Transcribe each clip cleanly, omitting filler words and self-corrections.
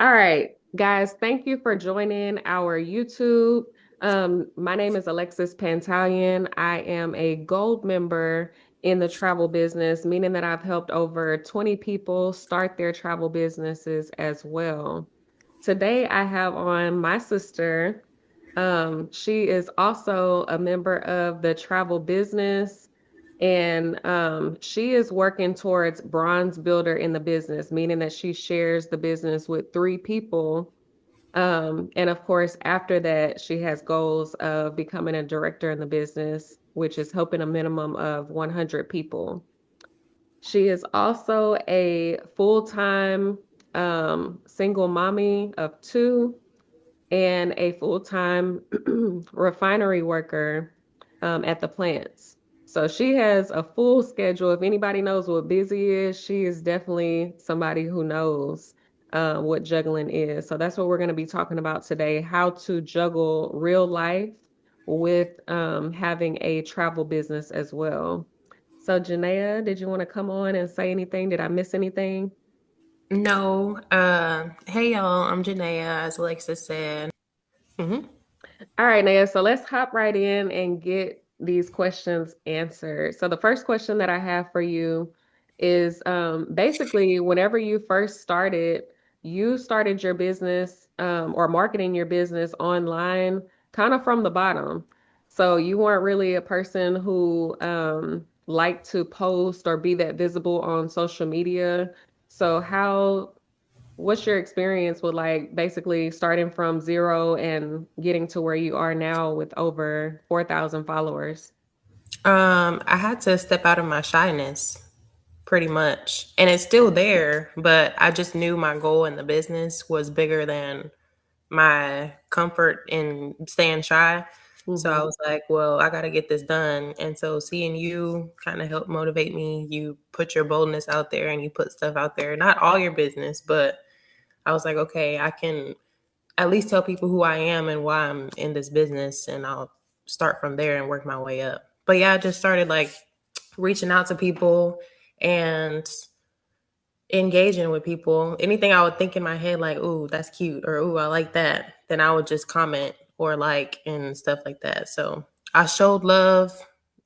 All right, guys, thank you for joining our YouTube. My name is Alexis Pantalion. I am a gold member in the travel business, meaning that I've helped over 20 people start their travel businesses as well. Today, I have on my sister. She is also a member of the travel business, and she is working towards bronze builder in the business, meaning that she shares the business with three people. And of course, after that, she has goals of becoming a director in the business, which is helping a minimum of 100 people. She is also a full-time single mommy of two and a full-time refinery worker at the plants. So she has a full schedule. If anybody knows what busy is, she is definitely somebody who knows what juggling is. So that's what we're going to be talking about today, how to juggle real life with having a travel business as well. So Janaea, did you want to come on and say anything? Did I miss anything? No. Hey y'all, I'm Janaeya, as Alexis said. hmm All right, Naya, so let's hop right in and get these questions answered. So the first question that I have for you is basically whenever you started your business or marketing your business online kind of from the bottom. So you weren't really a person who liked to post or be that visible on social media. So what's your experience with like basically starting from zero and getting to where you are now with over 4,000 followers? I had to step out of my shyness pretty much. And it's still there, but I just knew my goal in the business was bigger than my comfort in staying shy. So I Hmm. was like, well, I got to get this done. And so seeing you kind of help motivate me, you put your boldness out there and you put stuff out there, not all your business, but I was like, okay, I can at least tell people who I am and why I'm in this business, and I'll start from there and work my way up. But yeah, I just started like reaching out to people and engaging with people. Anything I would think in my head, like, ooh, that's cute, or ooh, I like that, then I would just comment or like and stuff like that. So I showed love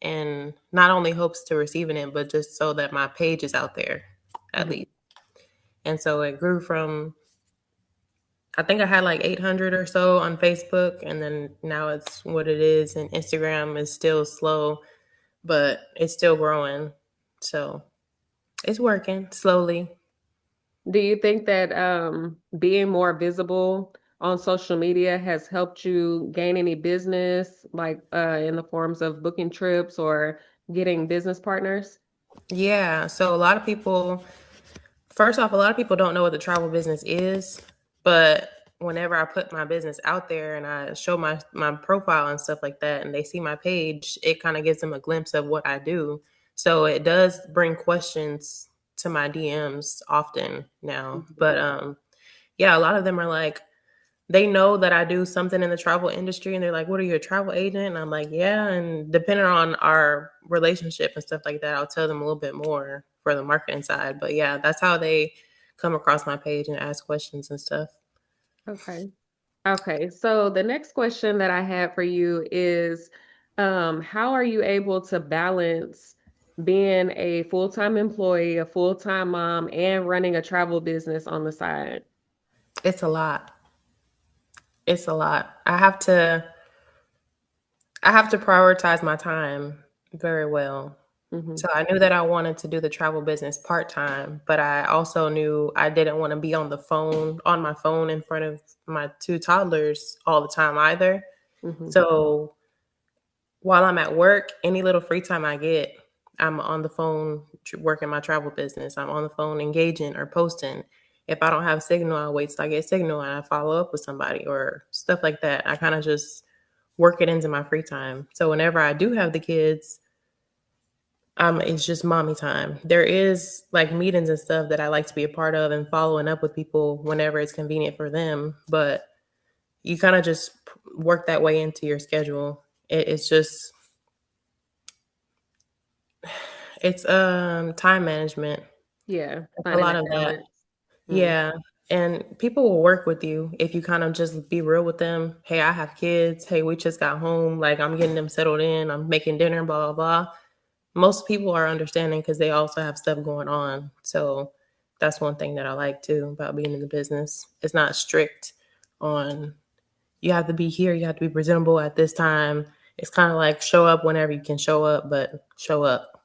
and not only hopes to receiving it, but just so that my page is out there at Hmm. least. And so it grew from I think I had like 800 or so on Facebook, and then now it's what it is. And Instagram is still slow, but it's still growing. So it's working slowly. Do you think that being more visible on social media has helped you gain any business, like in the forms of booking trips or getting business partners? Yeah. So a lot of people, first off, a lot of people don't know what the travel business is, but whenever I put my business out there and I show my profile and stuff like that, and they see my page, it kind of gives them a glimpse of what I do. So it does bring questions to my DMs often now. Mhm. But yeah, a lot of them are like, they know that I do something in the travel industry and they're like, "What are you, a travel agent?" And I'm like, "Yeah." And depending on our relationship and stuff like that, I'll tell them a little bit more for the marketing side. But yeah, that's how they come across my page and ask questions and stuff. Okay. Okay, so the next question that I have for you is, how are you able to balance being a full-time employee, a full-time mom, and running a travel business on the side? It's a lot. It's a lot. I have to prioritize my time very well. Hmm. So I knew that I wanted to do the travel business part time, but I also knew I didn't want to be on my phone in front of my two toddlers all the time either. Hmm. So while I'm at work, any little free time I get, I'm on the phone working my travel business. I'm on the phone engaging or posting. If I don't have signal, I wait till I get signal and I follow up with somebody or stuff like that. I kind of just work it into my free time. So whenever I do have the kids, it's just mommy time. There is like meetings and stuff that I like to be a part of and following up with people whenever it's convenient for them. But you kind of just work that way into your schedule. It's just it's time management. Yeah, It's a finding lot that of that. balance. Mm. Yeah. And people will work with you if you kind of just be real with them. Hey, I have kids. Hey, we just got home. Like, I'm getting them settled in. I'm making dinner, blah, blah, blah. Most people are understanding because they also have stuff going on. So that's one thing that I like too about being in the business. It's not strict on you have to be here, you have to be presentable at this time. It's kind of like show up whenever you can show up, but show up.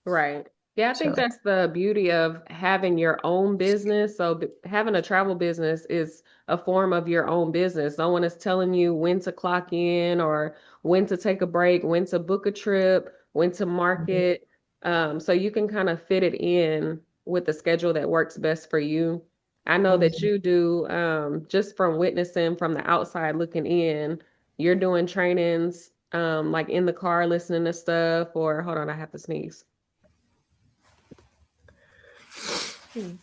Right. Yeah, I think So, that's the beauty of having your own business. So having a travel business is a form of your own business. No one is telling you when to clock in or when to take a break, when to book a trip, when to mhm, market. So you can kind of fit it in with the schedule that works best for you. I know that mhm, you do, just from witnessing from the outside looking in, you're doing trainings, like in the car listening to stuff, or hold on, I have to sneeze. Hmm.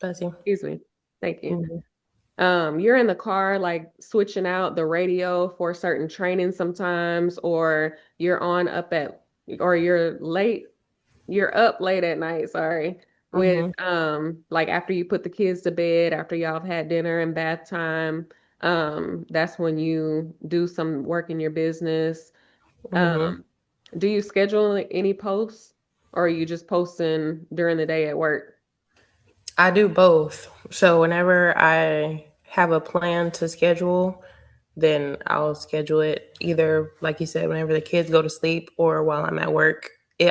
bless you. Excuse me. Thank you. Mhm, You're in the car, like switching out the radio for certain training sometimes, or you're on up at, or you're up late at night, sorry, with mhm, like after you put the kids to bed, after y'all have had dinner and bath time, that's when you do some work in your business. mhm. Um, do you schedule any posts, or are you just posting during the day at work? I do both. So whenever I have a plan to schedule, then I'll schedule it either, like you said, whenever the kids go to sleep or while I'm at work.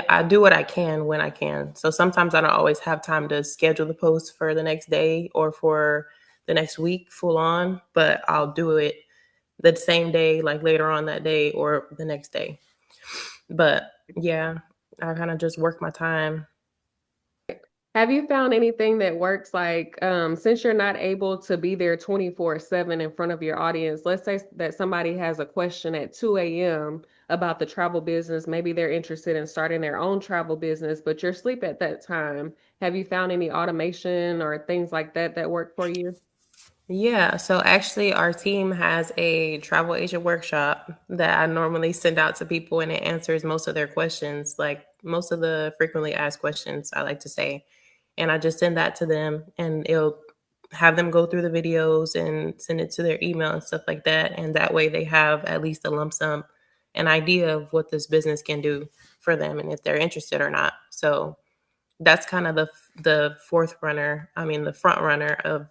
I do what I can when I can. So sometimes I don't always have time to schedule the post for the next day or for the next week full on, but I'll do it the same day, like later on that day or the next day. But yeah, I kind of just work my time. Have you found anything that works like since you're not able to be there 24/7 in front of your audience, let's say that somebody has a question at 2 a.m. about the travel business, maybe they're interested in starting their own travel business, but you're asleep at that time. Have you found any automation or things like that that work for you? Yeah, so actually, our team has a travel agent workshop that I normally send out to people, and it answers most of their questions, like most of the frequently asked questions, I like to say. And I just send that to them, and it'll have them go through the videos and send it to their email and stuff like that. And that way, they have at least a lump sum, an idea of what this business can do for them, and if they're interested or not. So that's kind of the fourth runner. I mean, the front runner of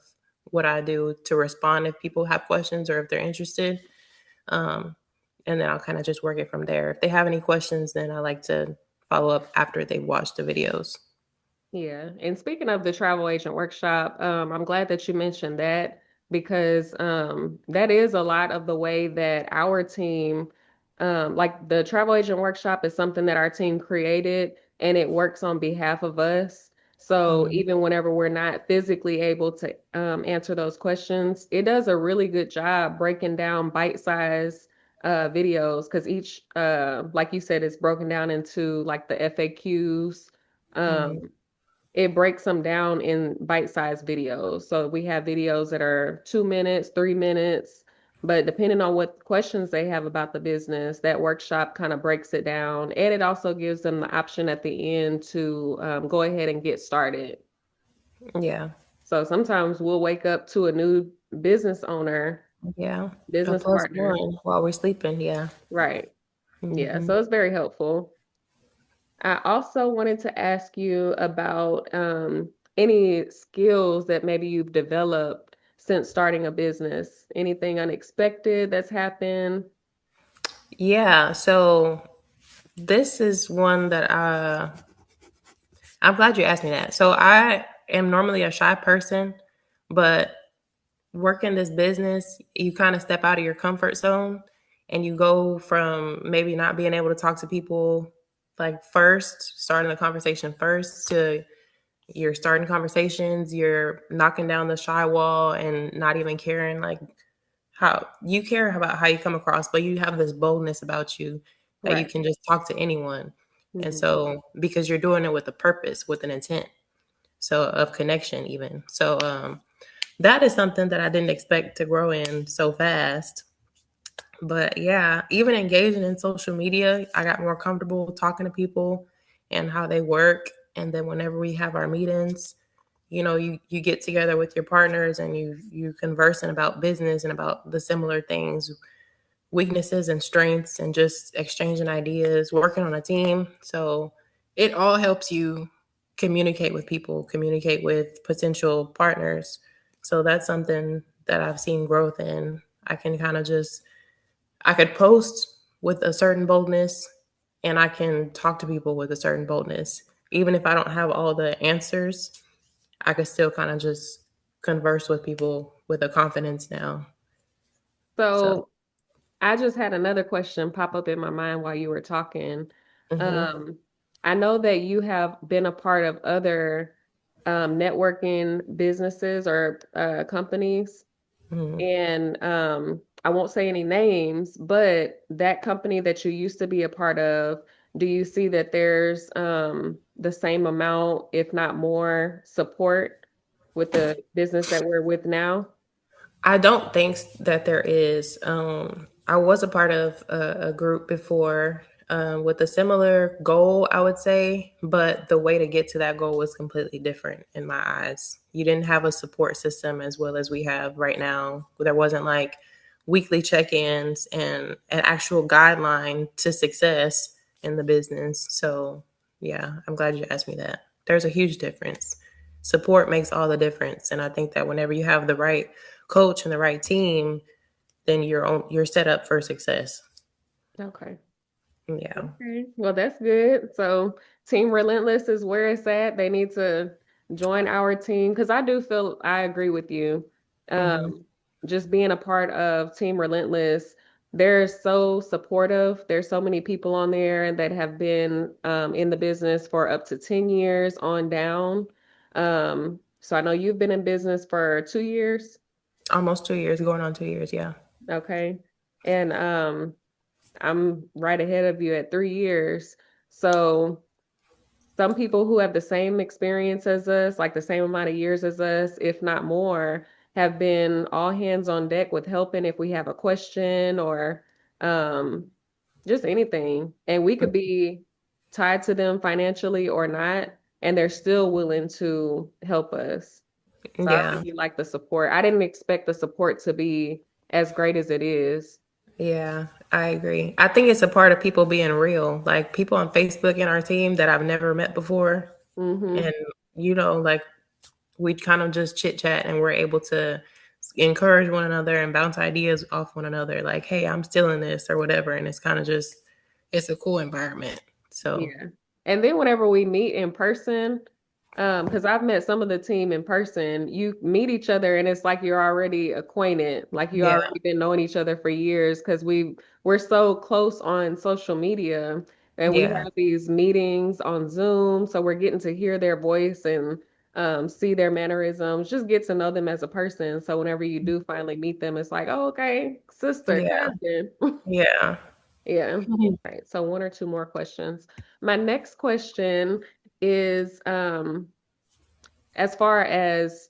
what I do to respond if people have questions or if they're interested. Um, and then I'll kind of just work it from there. If they have any questions, then I like to follow up after they've watched the videos. Yeah. And speaking of the travel agent workshop, I'm glad that you mentioned that because that is a lot of the way that our team, like the travel agent workshop is something that our team created and it works on behalf of us. So Mhm. even whenever we're not physically able to answer those questions, it does a really good job breaking down bite-sized videos because each, like you said, is broken down into like the FAQs. Mhm. It breaks them down in bite-sized videos. So we have videos that are 2 minutes, 3 minutes, but depending on what questions they have about the business, that workshop kind of breaks it down. And it also gives them the option at the end to go ahead and get started. Yeah. So sometimes we'll wake up to a new business owner, Yeah. A business plus partner. one while we're sleeping. Yeah. Right. Yeah. Hmm. So it's very helpful. I also wanted to ask you about any skills that maybe you've developed since starting a business. Anything unexpected that's happened? Yeah. So this is one that I'm glad you asked me that. So I am normally a shy person, but working this business, you kind of step out of your comfort zone and you go from maybe not being able to talk to people like first, starting the conversation first, to you're starting conversations, you're knocking down the shy wall and not even caring like how you care about how you come across, but you have this boldness about you that you Right. can just talk to anyone. And Hmm. so because you're doing it with a purpose, with an intent, so of connection even. So that is something that I didn't expect to grow in so fast. But yeah, even engaging in social media, I got more comfortable talking to people and how they work. And then whenever we have our meetings, you get together with your partners and you conversing about business and about the similar things, weaknesses and strengths, and just exchanging ideas, working on a team. So it all helps you communicate with people, communicate with potential partners. So that's something that I've seen growth in. I can kind of just, I could post with a certain boldness, and I can talk to people with a certain boldness. Even if I don't have all the answers, I could still kind of just converse with people with a confidence now. So, So I just had another question pop up in my mind while you were talking. hmm Um, I know that you have been a part of other networking businesses or companies, hmm and I won't say any names, but that company that you used to be a part of, do you see that there's the same amount, if not more, support with the business that we're with now? I don't think that there is. I was a part of a group before with a similar goal, I would say, but the way to get to that goal was completely different in my eyes. You didn't have a support system as well as we have right now. There wasn't like weekly check ins and an actual guideline to success in the business. So, yeah, I'm glad you asked me that. There's a huge difference. Support makes all the difference. And I think that whenever you have the right coach and the right team, then you're set up for success. Okay. Yeah. Okay. Well, that's good. So, Team Relentless is where it's at. They need to join our team because I do feel I agree with you. hmm Um, just being a part of Team Relentless, they're so supportive. There's so many people on there that have been in the business for up to 10 years on down. So I know you've been in business for 2 years. Almost 2 years, going on 2 years. Yeah. Okay. And I'm right ahead of you at 3 years. So some people who have the same experience as us, like the same amount of years as us, if not more, have been all hands on deck with helping if we have a question or um, just anything. And we could be tied to them financially or not, and they're still willing to help us. So I Yeah. really like the support. I didn't expect the support to be as great as it is. Yeah. I agree. I think it's a part of people being real. Like people on Facebook in our team that I've never met before. Mm-hmm. And, like we kind of just chit chat and we're able to encourage one another and bounce ideas off one another. Like, hey, I'm still in this or whatever. And it's kind of just, it's a cool environment. So, Yeah. And then whenever we meet in person, because I've met some of the team in person, you meet each other and it's like you're already acquainted, like you yeah. already been knowing each other for years because we're so close on social media and we Yeah. have these meetings on Zoom, so we're getting to hear their voice and see their mannerisms, just get to know them as a person. So whenever you do finally meet them, it's like, oh, okay, sister, Yeah. cousin. Yeah. Yeah. Right. So one or two more questions. My next question is as far as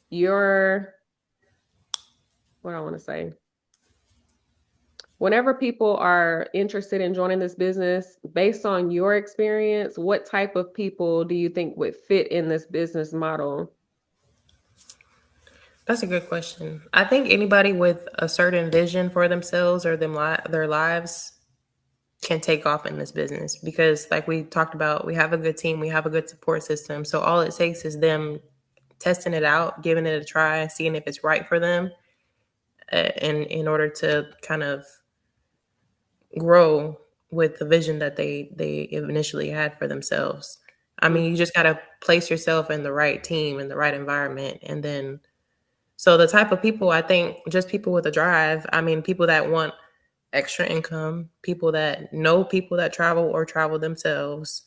your what I want to say. Whenever people are interested in joining this business, based on your experience, what type of people do you think would fit in this business model? That's a good question. I think anybody with a certain vision for themselves or their lives can take off in this business because, like we talked about, we have a good team, we have a good support system. So all it takes is them testing it out, giving it a try, seeing if it's right for them, in order to kind of grow with the vision that they initially had for themselves. I Mm. mean, you just got to place yourself in the right team, in the right environment, and then so the type of people, I think, just people with a drive. I mean, people that want extra income, people that know people that travel or travel themselves,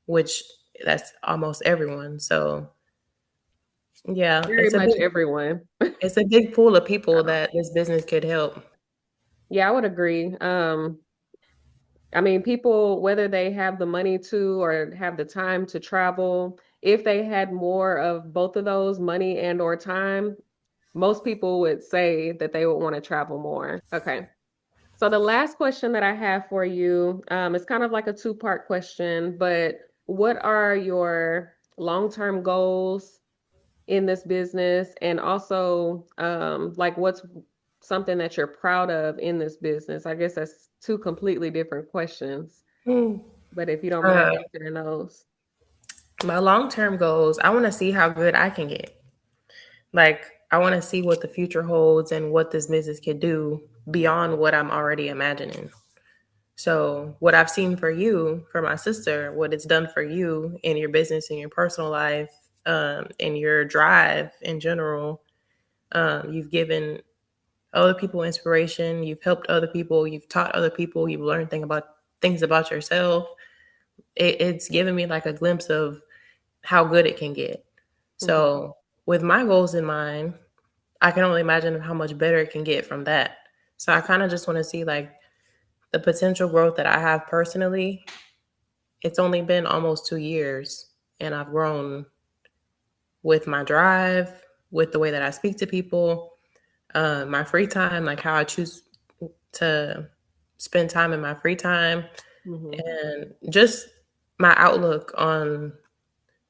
which that's almost everyone. So yeah, Very much everyone. it's a big pool of people that this business could help. Yeah, I would agree. I mean, people, whether they have the money to or have the time to travel, if they had more of both of those, money and or time, most people would say that they would want to travel more. Okay. So the last question that I have for you, is kind of like a two-part question, but what are your long-term goals in this business, and also like what's something that you're proud of in this business? I guess that's two completely different questions, Hmm. but if you don't mind Uh, answering those. my long term goals, I want to see how good I can get. Like, I want to see what the future holds and what this business could do beyond what I'm already imagining. So, what I've seen for you, for my sister, what it's done for you in your business, in your personal life, in your drive in general, you've given other people inspiration, you've helped other people, you've taught other people, you've learned things about yourself. It's given me like a glimpse of how good it can get. Mhm. So, with my goals in mind, I can only imagine how much better it can get from that. So, I kind of just want to see like the potential growth that I have personally. It's only been almost 2 years, and I've grown with my drive, with the way that I speak to people, my free time, like how I choose to spend time in my free time, Mhm. and just my outlook on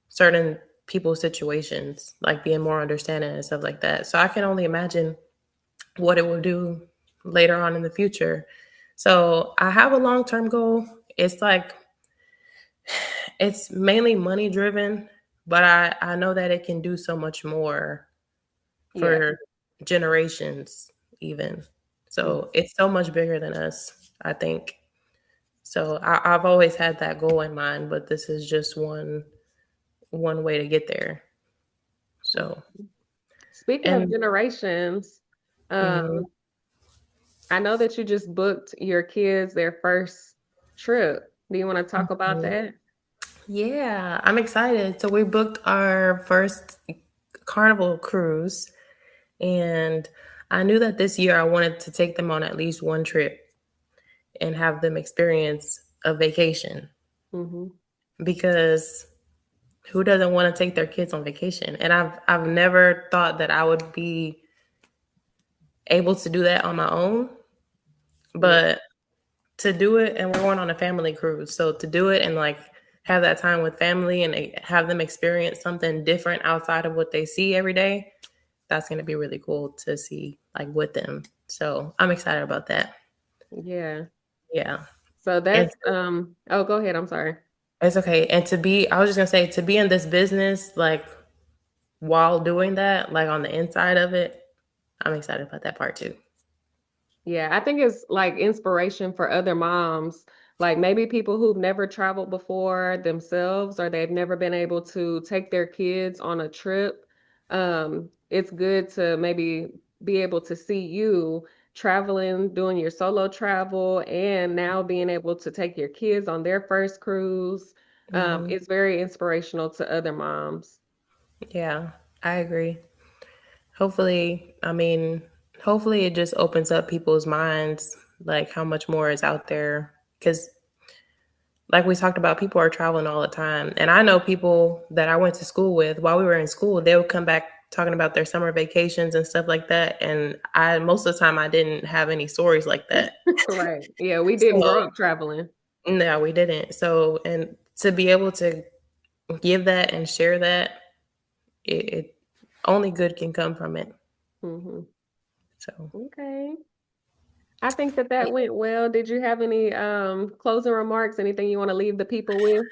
certain people's situations, like being more understanding and stuff like that. So I can only imagine what it will do later on in the future. So I have a long term goal. It's like, it's mainly money driven, but I know that it can do so much more Yeah. for generations, even. Mhm. So it's so much bigger than us, I think. So I've always had that goal in mind, but this is just one way to get there. So, Speaking of and generations, mhm, um, I know that you just booked your kids their first trip. Do you want to talk about mhm. that? Yeah, I'm excited. So we booked our first Carnival cruise, and I knew that this year I wanted to take them on at least one trip and have them experience a vacation, Hmm. because who doesn't want to take their kids on vacation? And I've never thought that I would be able to do that on my own, Yeah. but to do it, and we're going on a family cruise. So to do it and like have that time with family and have them experience something different outside of what they see every day, that's going to be really cool to see like with them. So I'm excited about that. Yeah. Yeah. So And that's oh, go ahead. I'm sorry. it's okay. And I was just going to say, to be in this business, like while doing that, like on the inside of it, I'm excited about that part too. Yeah, I think it's like inspiration for other moms, like maybe people who've never traveled before themselves, or they've never been able to take their kids on a trip. It's good to maybe be able to see you traveling, doing your solo travel, and now being able to take your kids on their first cruise. Hmm. It's very inspirational to other moms. Yeah, I agree. Hopefully, I mean, hopefully it just opens up people's minds, like how much more is out there. Because, like we talked about, people are traveling all the time. And I know people that I went to school with while we were in school, they would come back talking about their summer vacations and stuff like that. And most of the time, I didn't have any stories like that. Right. Yeah, we didn't So, grow up traveling. no, we didn't. So, and to be able to give that and share that, it only good can come from it. Hmm. So, Okay. I think that that went well. Did you have any closing remarks? Anything you want to leave the people with?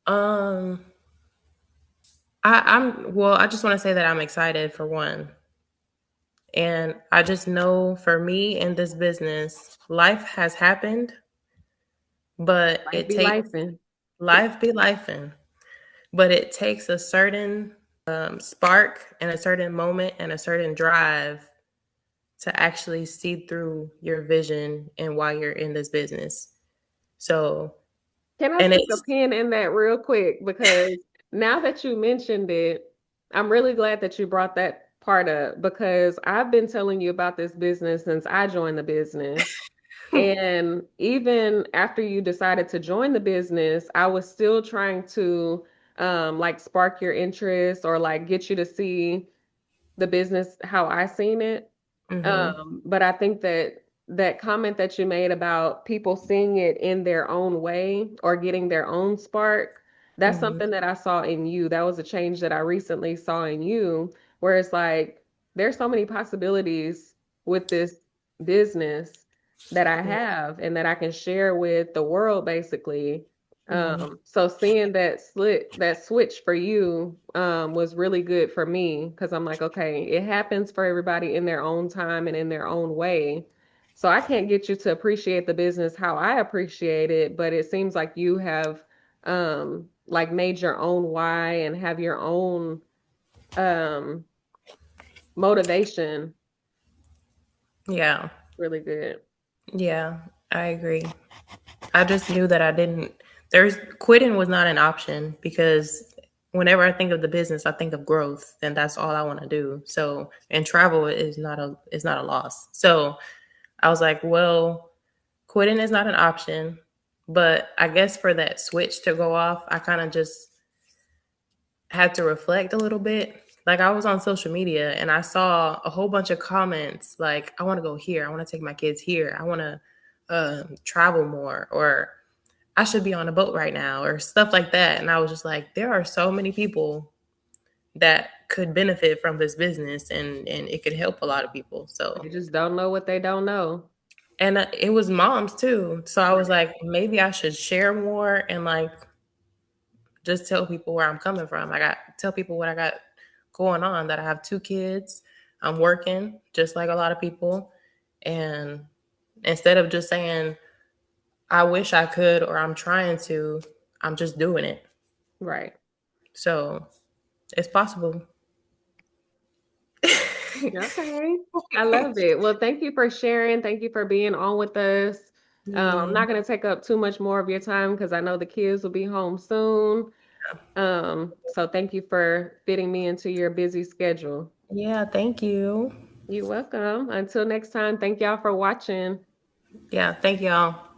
um, I just want to say that I'm excited for one. And I just know for me in this business, life has happened, but Life it be takes life in. life be lifing. But it takes a certain spark and a certain moment and a certain drive to actually see through your vision and why you're in this business. So, Can I and stick a it's pin in that real quick? Because now that you mentioned it, I'm really glad that you brought that part up, because I've been telling you about this business since I joined the business. And even after you decided to join the business, I was still trying to like spark your interest, or like get you to see the business how I seen it. hmm. But I think that that comment that you made about people seeing it in their own way or getting their own spark, that's Hmm. something that I saw in you. That was a change that I recently saw in you, where it's like there's so many possibilities with this business that I Yeah. have and that I can share with the world basically. Hmm. So seeing that switch for you was really good for me because I'm like, okay, it happens for everybody in their own time and in their own way. So I can't get you to appreciate the business how I appreciate it, but it seems like you have like made your own why and have your own um motivation. Yeah. Really good. Yeah. I agree. I just knew that I didn't. There's quitting was not an option because whenever I think of the business, I think of growth, and that's all I want to do. So, and travel is not a loss. So I was like, well, quitting is not an option. But I guess for that switch to go off, I kind of just had to reflect a little bit. Like I was on social media and I saw a whole bunch of comments like, I want to go here. I want to take my kids here. I want to travel more, or I should be on a boat right now, or stuff like that. And I was just like, there are so many people that could benefit from this business, and it could help a lot of people. So, They just don't know what they don't know. and it was moms too. So I was Right. like, maybe I should share more and like just tell people where I'm coming from. I got tell people what I got going on, that I have 2 kids. I'm working just like a lot of people. And instead of just saying, I wish I could or I'm trying to, I'm just doing it. Right. So it's possible. Okay. I love it. Well, thank you for sharing. Thank you for being on with us. I'm not Mm, going to take up too much more of your time because I know the kids will be home soon. So thank you for fitting me into your busy schedule. yeah, thank you. You're welcome. Until next time, thank y'all for watching. Yeah, thank y'all.